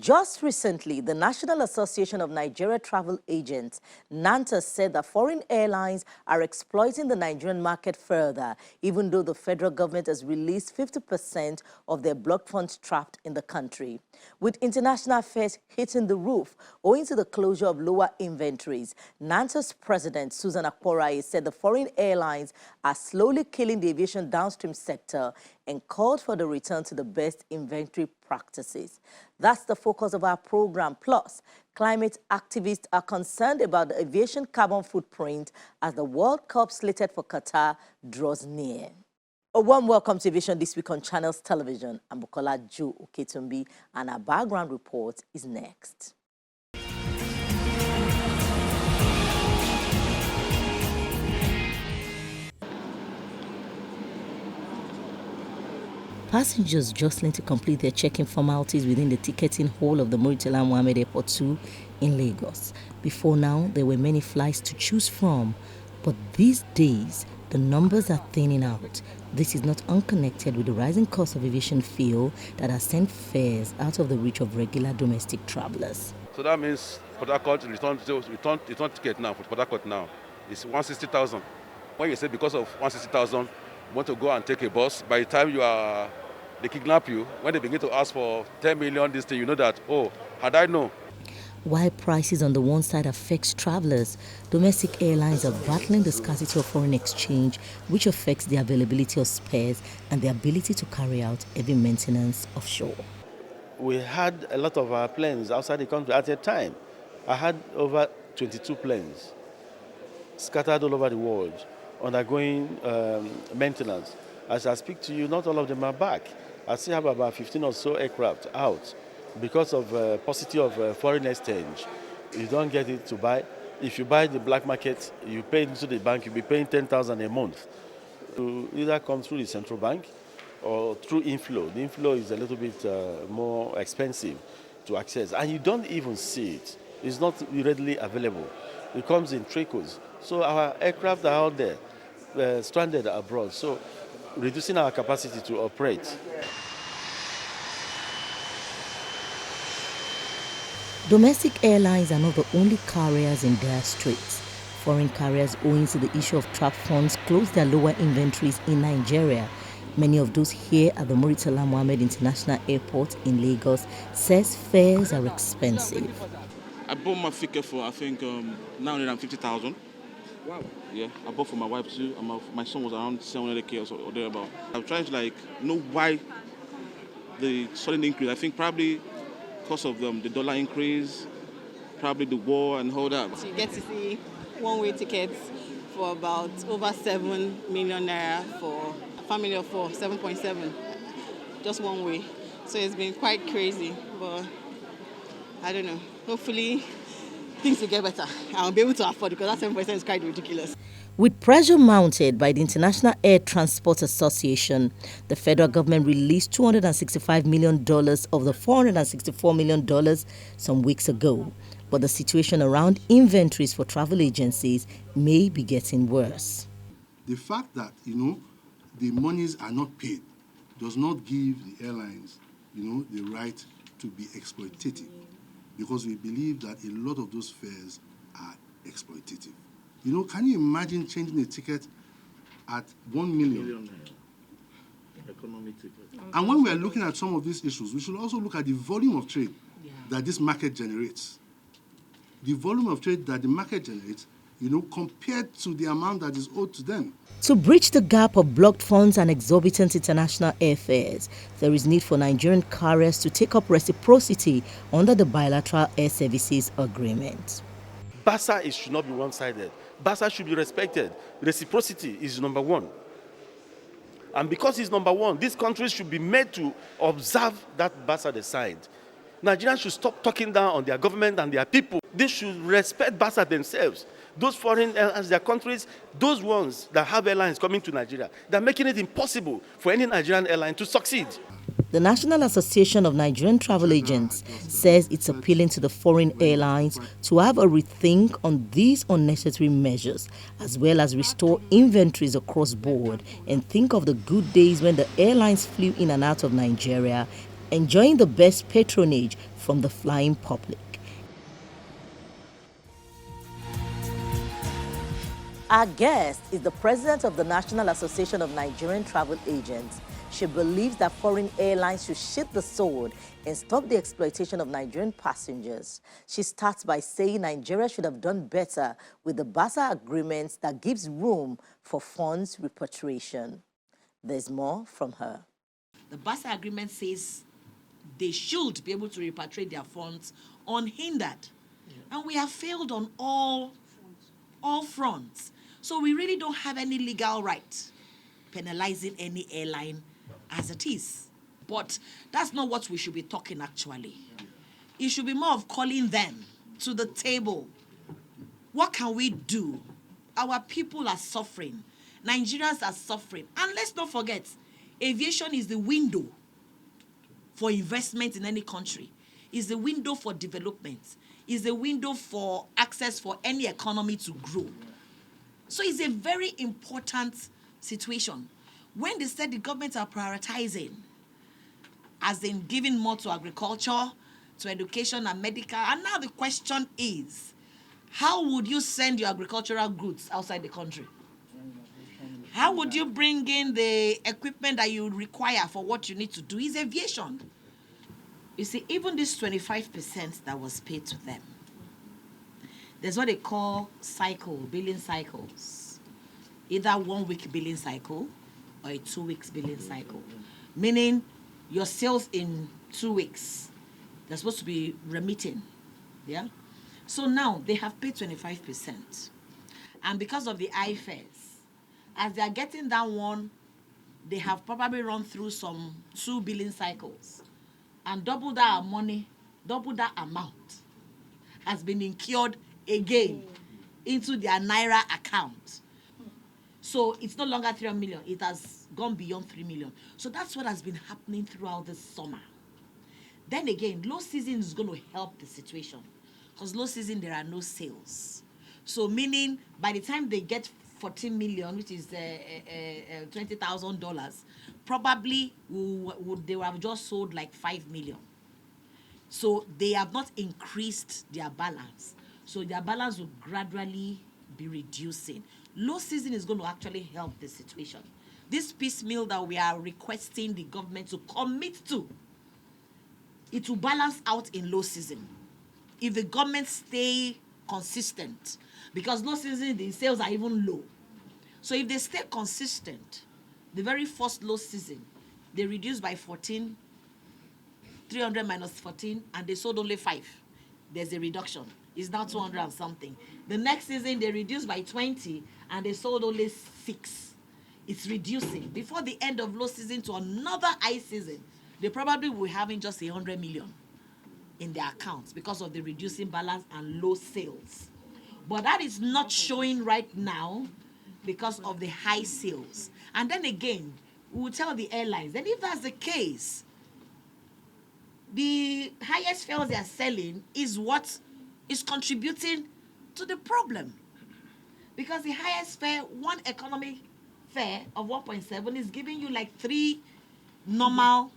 Just recently, the National Association of Nigeria Travel Agents, NANTA, said that foreign airlines are exploiting the Nigerian market further, even though the federal government has released 50% of their blocked funds trapped in the country. With international fares hitting the roof owing to the closure of lower inventories, NANTA's president, Susan Akporaye, said the foreign airlines are slowly killing the aviation downstream sector and called for the return to the best inventory practices. That's the focus of our program. Plus, climate activists are concerned about the aviation carbon footprint as the World Cup slated for Qatar draws near. A warm welcome to Aviation This Week on Channels Television. I'm Bukola Joe Oketumbi, and our background report is next. Passengers jostling to complete their check-in formalities within the ticketing hall of the Murtala Mohammed Airport 2 in Lagos. Before now, there were many flights to choose from, but these days, the numbers are thinning out. This is not unconnected with the rising cost of aviation fuel that has sent fares out of the reach of regular domestic travelers. So that means Port Harcourt return ticket now for Port Harcourt now is 160,000. When you say because of 160,000, you want to go and take a bus, by the time they kidnap you, when they begin to ask for 10 million this thing, you know that, oh, had I known. While prices on the one side affects travelers, domestic airlines are battling the scarcity of foreign exchange, which affects the availability of spares and the ability to carry out heavy maintenance offshore. We had a lot of our planes outside the country at a time. I had over 22 planes scattered all over the world, undergoing maintenance. As I speak to you, not all of them are back. I still have about 15 or so aircraft out because of paucity of foreign exchange. You don't get it to buy. If you buy the black market, you pay into the bank, you'll be paying 10,000 a month. To either come through the central bank or through inflow. The inflow is a little bit more expensive to access, and you don't even see it. It's not readily available. It comes in trickles. So our aircraft are out there, stranded abroad, so reducing our capacity to operate. Domestic airlines are not the only carriers in dire straits. Foreign carriers, owing to the issue of trapped funds, closed their lower inventories in Nigeria. Many of those here at the Murtala Mohammed International Airport in Lagos says fares are expensive. I bought my ticket for, I think, 950,000. Wow. Yeah, I bought for my wife too, and my son was around 700K or thereabout. I'm trying to know why the sudden increase. I think probably because of the dollar increase, probably the war and all that. So you get to see one-way tickets for about over 7 million naira for a family of 4, 7.7, just one way. So it's been quite crazy, but I don't know. Hopefully things will get better. I'll be able to afford it because that 7% is quite ridiculous. With pressure mounted by the International Air Transport Association, the federal government released $265 million of the $464 million some weeks ago. But the situation around inventories for travel agencies may be getting worse. The fact that, the monies are not paid does not give the airlines, the right to be exploitative, because we believe that a lot of those fares are exploitative. Can you imagine changing a ticket at 1 million? Economic ticket. And when we are looking at some of these issues, we should also look at the volume of trade that this market generates. The volume of trade that the market generates, compared to the amount that is owed to them. To bridge the gap of blocked funds and exorbitant international airfares, there is need for Nigerian carriers to take up reciprocity under the bilateral air services agreement. BASA should not be one-sided. BASA should be respected. Reciprocity is number one. And because it's number one, these countries should be made to observe that BASA they signed. Nigerians should stop talking down on their government and their people. They should respect BASA themselves. Those foreign airlines, their countries, those ones that have airlines coming to Nigeria, they're making it impossible for any Nigerian airline to succeed. The National Association of Nigerian Travel Agents says it's appealing to the foreign airlines to have a rethink on these unnecessary measures, as well as restore inventories across board and think of the good days when the airlines flew in and out of Nigeria, enjoying the best patronage from the flying public. Our guest is the president of the National Association of Nigerian Travel Agents. She believes that foreign airlines should shift the sword and stop the exploitation of Nigerian passengers. She starts by saying Nigeria should have done better with the BASA agreements that gives room for funds repatriation. There's more from her. The BASA agreement says they should be able to repatriate their funds unhindered. And we have failed on all fronts. So we really don't have any legal right penalizing any airline as it is. But that's not what we should be talking actually. It should be more of calling them to the table. What can we do? Our people are suffering. Nigerians are suffering. And let's not forget, aviation is the window for investment in any country. It's the window for development. It's the window for access for any economy to grow. So it's a very important situation. When they said the government are prioritizing, as in giving more to agriculture, to education and medical, and now the question is, how would you send your agricultural goods outside the country? How would you bring in the equipment that you require for what you need to do? Is aviation. You see, even this 25% that was paid to them, there's what they call billing cycles. Either 1 week billing cycle or a 2 weeks billing cycle. Meaning your sales in 2 weeks, they're supposed to be remitting. Yeah? So now they have paid 25%. And because of the IFAs, as they are getting that one, they have probably run through some 2 billing cycles. And double that money, double that amount has been incurred again into their Naira account. So it's no longer 3 million. It has gone beyond 3 million. So that's what has been happening throughout this summer. Then again, low season is going to help the situation. Because low season, there are no sales. So meaning, by the time they get 14 million, which is $20,000, probably they would have just sold like 5 million. So they have not increased their balance. So their balance will gradually be reducing. Low season is going to actually help the situation. This piecemeal that we are requesting the government to commit to, it will balance out in low season. If the government stay consistent, because low season, the sales are even low. So if they stay consistent, the very first low season, they reduced by 14, 300 minus 14, and they sold only 5. There's a reduction. It's now 200 and something. The next season, they reduced by 20, and they sold only 6. It's reducing. Before the end of low season to another high season, they probably will be having just 100 million in their accounts because of the reducing balance and low sales. But that is not showing right now because of the high sales. And then again, we will tell the airlines, then if that's the case, the highest fares they are selling is what is contributing to the problem. Because the highest fare, one economy fare of 1.7 is giving you like 3 normal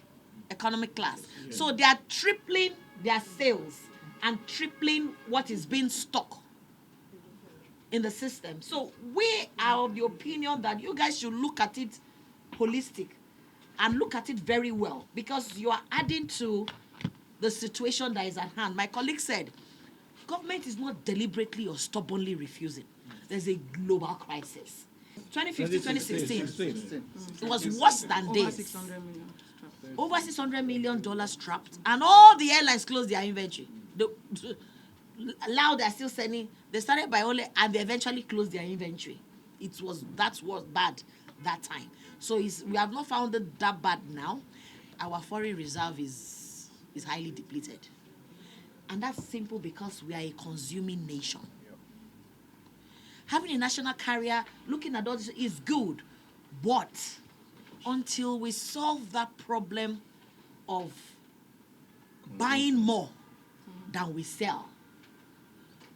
economy class. Yeah. So they are tripling their sales and tripling what is being stocked in the system. So we are of the opinion that you guys should look at it holistic and look at it very well, because you are adding to the situation that is at hand. My colleague said, government is not deliberately or stubbornly refusing. There's a global crisis. 2015, 2016, it was worse than this. Over $600 million trapped, and all the airlines closed their inventory. Now they're still sending. They started by only, and they eventually closed their inventory. That was bad that time. So we have not found it that bad now. Our foreign reserve is highly depleted, and that's simple because we are a consuming nation. Having a national carrier, looking at all this is good, but until we solve that problem of buying more than we sell,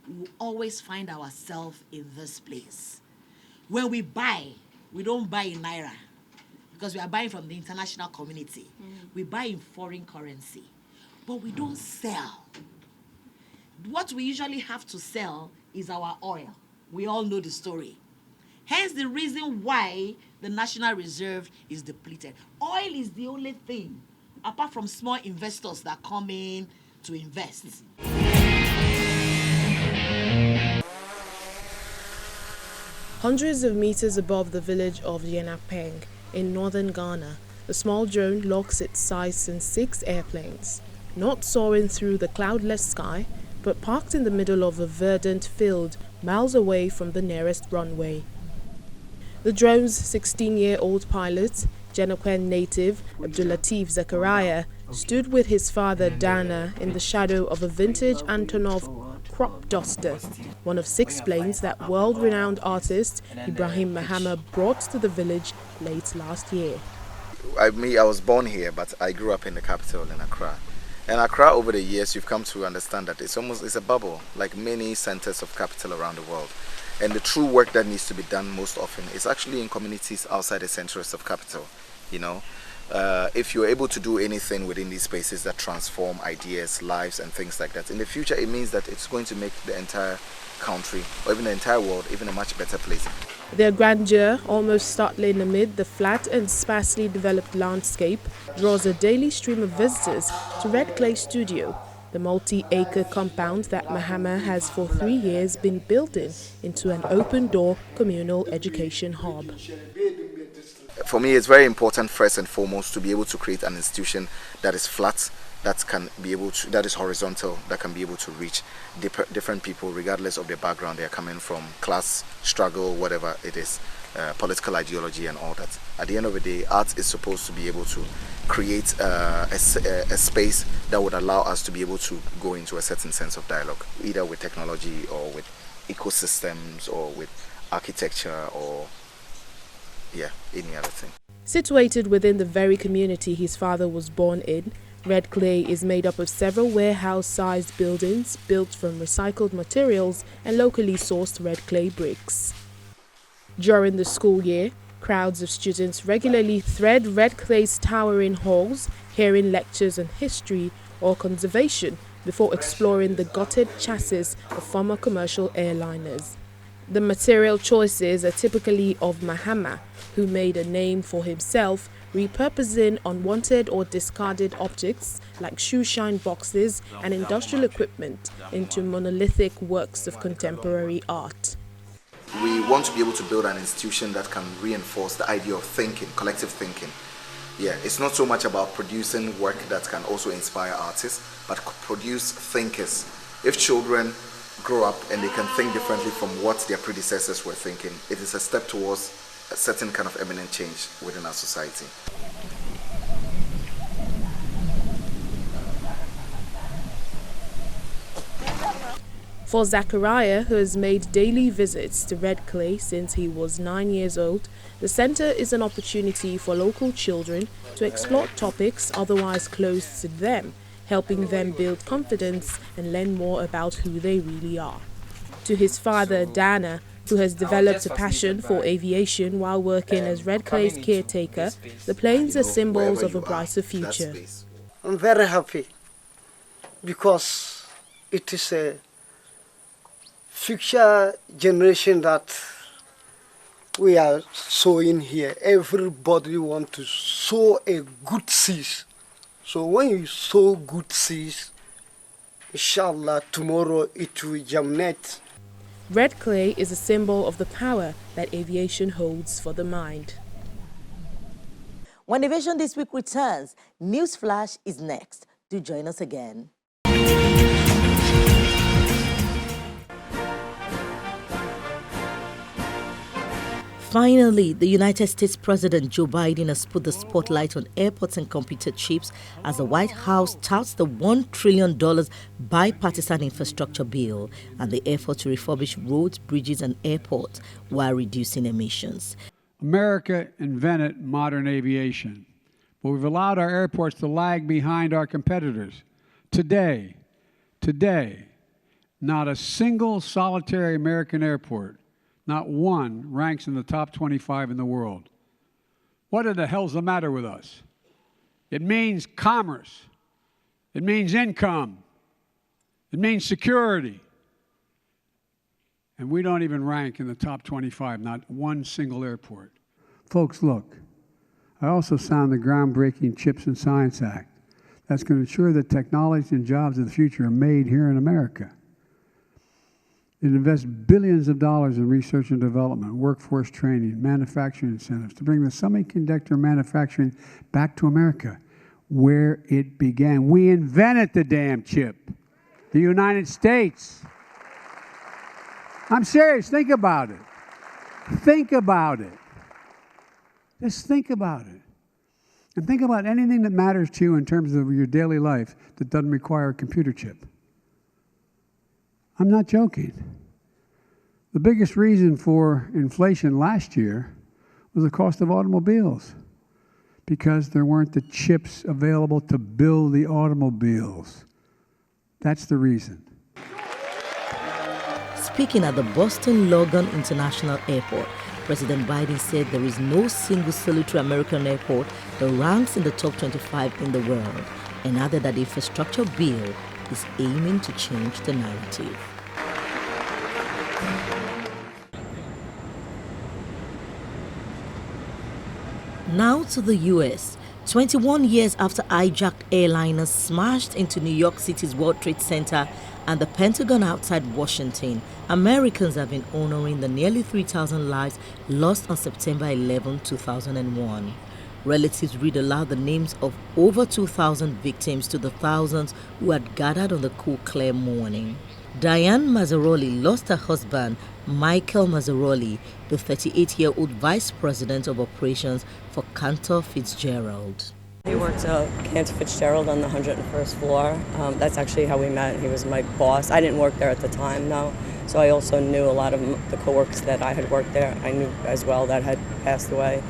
we'll always find ourselves in this place. When we buy, we don't buy in Naira because we are buying from the international community. We buy in foreign currency. but we don't sell. What we usually have to sell is our oil. We all know the story. Hence the reason why the National Reserve is depleted. Oil is the only thing, apart from small investors that come in to invest. Hundreds of meters above the village of Yenapeng in northern Ghana, the small drone locks its sights on 6 airplanes, not soaring through the cloudless sky, but parked in the middle of a verdant field miles away from the nearest runway. The drone's 16-year-old pilot, Jenokwen native Abdulateef Zakaria, stood with his father Dana in the shadow of a vintage Antonov crop duster, one of 6 planes that world-renowned artist Ibrahim Mahama brought to the village late last year. I was born here, but I grew up in the capital in Accra. And Accra, over the years, you've come to understand that it's a bubble, like many centers of capital around the world. And the true work that needs to be done most often is actually in communities outside the centers of capital. You know, if you're able to do anything within these spaces that transform ideas, lives, and things like that, in the future, it means that it's going to make the entire country, or even the entire world, even a much better place. Their grandeur, almost startling amid the flat and sparsely developed landscape, draws a daily stream of visitors to Red Clay Studio, the multi-acre compound that Mahama has for 3 years been building into an open-door communal education hub. For me, it's very important, first and foremost, to be able to create an institution that is flat, that is horizontal, that can be able to reach different people regardless of their background they are coming from, class, struggle, whatever it is, political ideology and all that. At the end of the day, art is supposed to be able to create a space that would allow us to be able to go into a certain sense of dialogue, either with technology or with ecosystems or with architecture or any other thing. Situated within the very community his father was born in, Red Clay is made up of several warehouse-sized buildings built from recycled materials and locally sourced red clay bricks. During the school year, crowds of students regularly thread Red Clay's towering halls, hearing lectures on history or conservation before exploring the gutted chassis of former commercial airliners. The material choices are typically of Mahama, who made a name for himself repurposing unwanted or discarded objects like shoe shine boxes and industrial equipment into monolithic works of contemporary art. We want to be able to build an institution that can reinforce the idea of thinking, collective thinking. It's not so much about producing work that can also inspire artists, but produce thinkers. If children grow up and they can think differently from what their predecessors were thinking, it is a step towards a certain kind of eminent change within our society. For Zachariah, who has made daily visits to Red Clay since he was 9 years old, the center is an opportunity for local children to explore topics otherwise closed to them, helping them build confidence and learn more about who they really are. To his father, Dana, who has developed a passion for aviation while working as Red Clay's caretaker, the planes are symbols of a brighter future. I'm very happy because it is a future generation that we are sowing here. Everybody wants to sow a good seed. So when you sow good seeds, inshallah, tomorrow it will germinate. Red Clay is a symbol of the power that aviation holds for the mind. When Aviation This Week returns, News Flash is next. Do join us again. Finally, the United States President Joe Biden has put the spotlight on airports and computer chips as the White House touts the $1 trillion bipartisan infrastructure bill and the effort to refurbish roads, bridges, and airports while reducing emissions. America invented modern aviation, but we've allowed our airports to lag behind our competitors. Today, not a single solitary American airport, not one, ranks in the top 25 in the world. What the hell's the matter with us? It means commerce. It means income. It means security. And we don't even rank in the top 25, not one single airport. Folks, look, I also signed the groundbreaking CHIPS and Science Act. That's going to ensure that technology and jobs of the future are made here in America. It invests billions of dollars in research and development, workforce training, manufacturing incentives to bring the semiconductor manufacturing back to America, where it began. We invented the damn chip, the United States. I'm serious. Think about it. Think about it. Just think about it. And think about anything that matters to you in terms of your daily life that doesn't require a computer chip. I'm not joking. The biggest reason for inflation last year was the cost of automobiles, because there weren't the chips available to build the automobiles. That's the reason. Speaking at the Boston Logan International Airport, President Biden said there is no single solitary American airport that ranks in the top 25 in the world, and added that the infrastructure bill is aiming to change the narrative. Now to the U.S. 21 years after hijacked airliners smashed into New York City's World Trade Center and the Pentagon outside Washington, Americans have been honoring the nearly 3,000 lives lost on September 11, 2001. Relatives read aloud the names of over 2,000 victims to the thousands who had gathered on the cool, clear morning. Diane Mazzaroli lost her husband, Michael Mazzaroli, the 38-year-old vice president of operations for Cantor Fitzgerald. He worked at Cantor Fitzgerald on the 101st floor. That's actually how we met. He was my boss. I didn't work there at the time, though, so I also knew a lot of the coworkers that I had worked there. I knew as well that had passed away.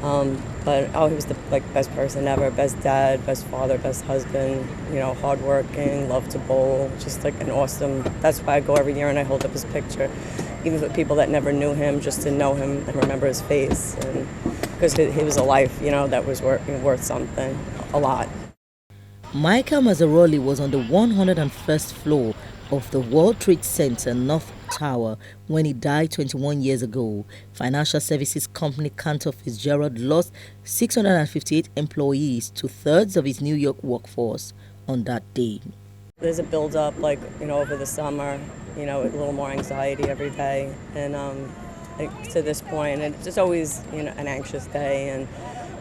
But he was the best person ever, best dad, best father, best husband, hardworking, loved to bowl, just an awesome. That's why I go every year and I hold up his picture, even for people that never knew him, just to know him and remember his face, and because he was a life, that was worth something, a lot. Michael Mazzaroli was on the 101st floor of the World Trade Center North Tower when he died 21 years ago. Financial services company Cantor Fitzgerald lost 658 employees, two-thirds of its New York workforce, on that day. There's a build-up, over the summer, a little more anxiety every day, and to this point, and it's just always, an anxious day,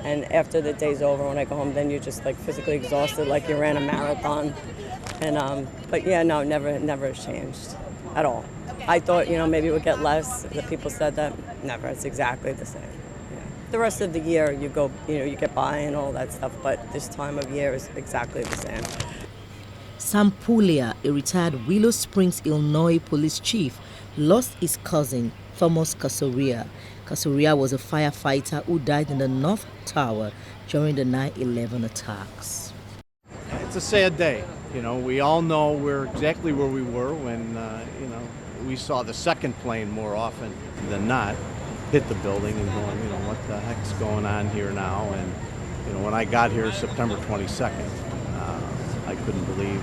and after the day's over, when I go home, then you're just physically exhausted, like you ran a marathon. And but yeah, no, never has changed at all. I thought, maybe it would get less. The people said that. Never. It's exactly the same. Yeah. The rest of the year, you go, you get by and all that stuff. But this time of year is exactly the same. Sam Puglia, a retired Willow Springs, Illinois police chief, lost his cousin, Thomas Casoria. Casoria was a firefighter who died in the North Tower during the 9/11 attacks. It's a sad day. We all know we're exactly where we were when, we saw the second plane more often than not hit the building and going, what the heck's going on here now? And, when I got here September 22nd, I couldn't believe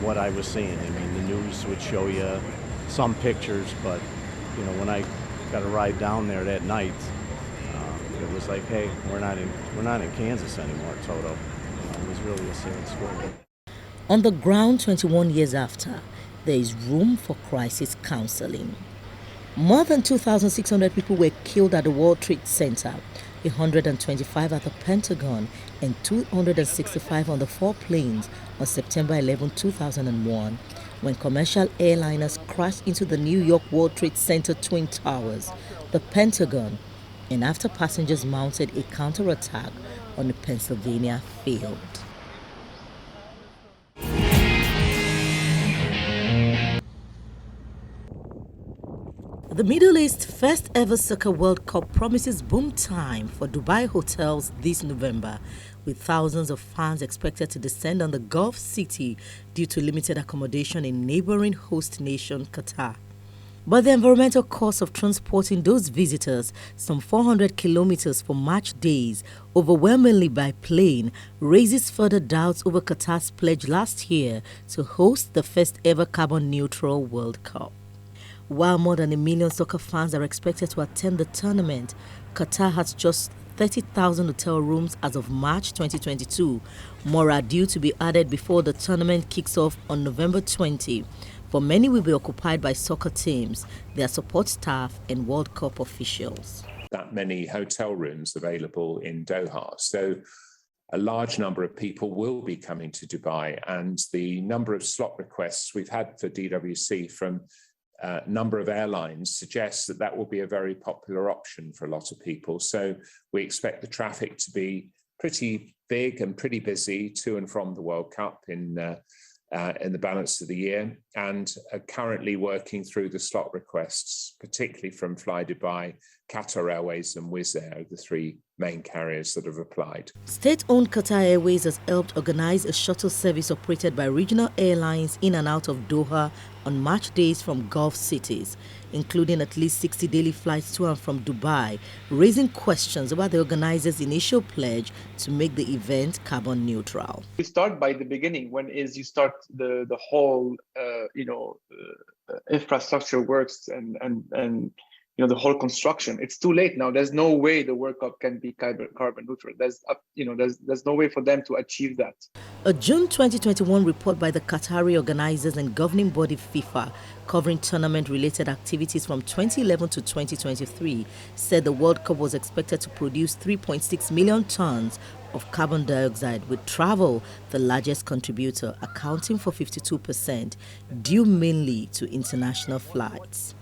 what I was seeing. I mean, the news would show you some pictures, but, when I got a ride down there that night, it was like, hey, we're not in Kansas anymore, Toto. It was really a sad story. On the ground 21 years after, there is room for crisis counseling. More than 2,600 people were killed at the World Trade Center, 125 at the Pentagon, and 265 on the 4 planes on September 11, 2001, when commercial airliners crashed into the New York World Trade Center Twin Towers, the Pentagon, and after passengers mounted a counterattack on the Pennsylvania field. The Middle East's first ever Soccer World Cup promises boom time for Dubai hotels this November, with thousands of fans expected to descend on the Gulf city due to limited accommodation in neighboring host nation Qatar. But the environmental cost of transporting those visitors some 400 kilometers for match days, overwhelmingly by plane, raises further doubts over Qatar's pledge last year to host the first ever carbon-neutral World Cup. While more than 1 million soccer fans are expected to attend the tournament, Qatar has just 30,000 hotel rooms as of March 2022. More are due to be added before the tournament kicks off on November 20. For many will be occupied by soccer teams, their support staff and World Cup officials. That many hotel rooms available in Doha. So a large number of people will be coming to Dubai, and the number of slot requests we've had for DWC from a number of airlines suggests that that will be a very popular option for a lot of people. So we expect the traffic to be pretty big and pretty busy to and from the World Cup in the balance of the year, and are currently working through the slot requests, particularly from Fly Dubai, Qatar Airways and Wizz Air, the three main carriers that have applied. State-owned Qatar Airways has helped organize a shuttle service operated by regional airlines in and out of Doha on match days from Gulf cities, including at least 60 daily flights to and from Dubai, raising questions about the organizers' initial pledge to make the event carbon neutral. You start by the beginning, when you start the whole infrastructure works and the whole construction. It's too late now. There's no way the World Cup can be carbon neutral. There's no way for them to achieve that. A June 2021 report by the Qatari organizers and governing body FIFA, covering tournament-related activities from 2011 to 2023, said the World Cup was expected to produce 3.6 million tons of carbon dioxide, with travel the largest contributor, accounting for 52%, due mainly to international flights.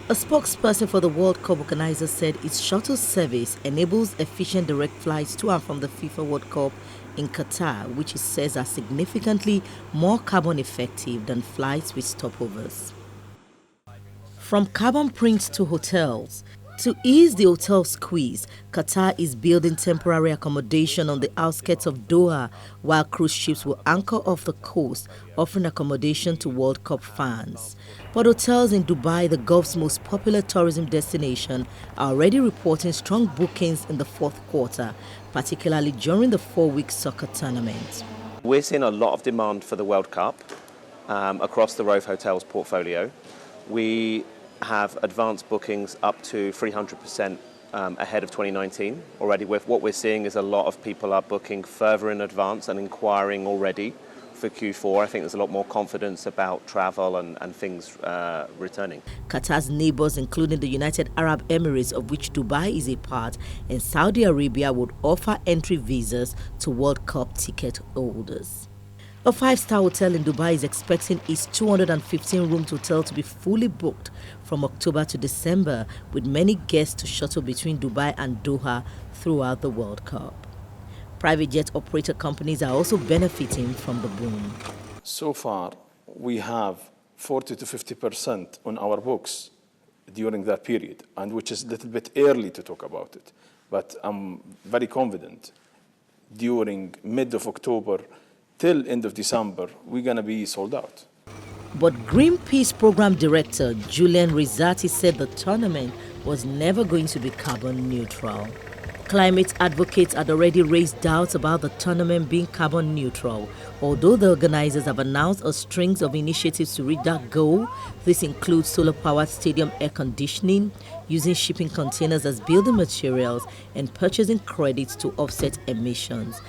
A spokesperson for the World Cup organizers said its shuttle service enables efficient direct flights to and from the FIFA World Cup in Qatar, which it says are significantly more carbon effective than flights with stopovers. From carbon prints to hotels. To ease the hotel squeeze, Qatar is building temporary accommodation on the outskirts of Doha, while cruise ships will anchor off the coast, offering accommodation to World Cup fans. But hotels in Dubai, the Gulf's most popular tourism destination, are already reporting strong bookings in the fourth quarter, particularly during the 4-week soccer tournament. We're seeing a lot of demand for the World Cup across the Rove Hotels portfolio. We have advanced bookings up to 300% ahead of 2019 already. What we're seeing is a lot of people are booking further in advance and inquiring already for Q4. I think there's a lot more confidence about travel and things returning. Qatar's neighbors, including the United Arab Emirates, of which Dubai is a part, and Saudi Arabia, would offer entry visas to World Cup ticket holders. A 5-star hotel in Dubai is expecting its 215-room hotel to be fully booked from October to December, with many guests to shuttle between Dubai and Doha throughout the World Cup. Private jet operator companies are also benefiting from the boom. So far, we have 40 to 50% on our books during that period, and which is a little bit early to talk about it. But I'm very confident during mid of October till end of December, we're going to be sold out. But Greenpeace Program Director Julian Rizzati said the tournament was never going to be carbon neutral. Climate advocates had already raised doubts about the tournament being carbon neutral. Although the organizers have announced a string of initiatives to reach that goal, this includes solar-powered stadium air conditioning, using shipping containers as building materials, and purchasing credits to offset emissions.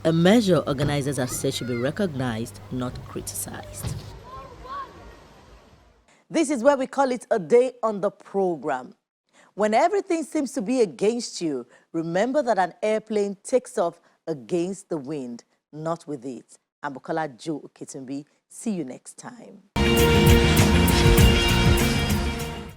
A measure organizers have said should be recognized, not criticized. This is where we call it a day on the program. When everything seems to be against you, remember that an airplane takes off against the wind, not with it. I'm Bukola Joe Oketumbi. See you next time.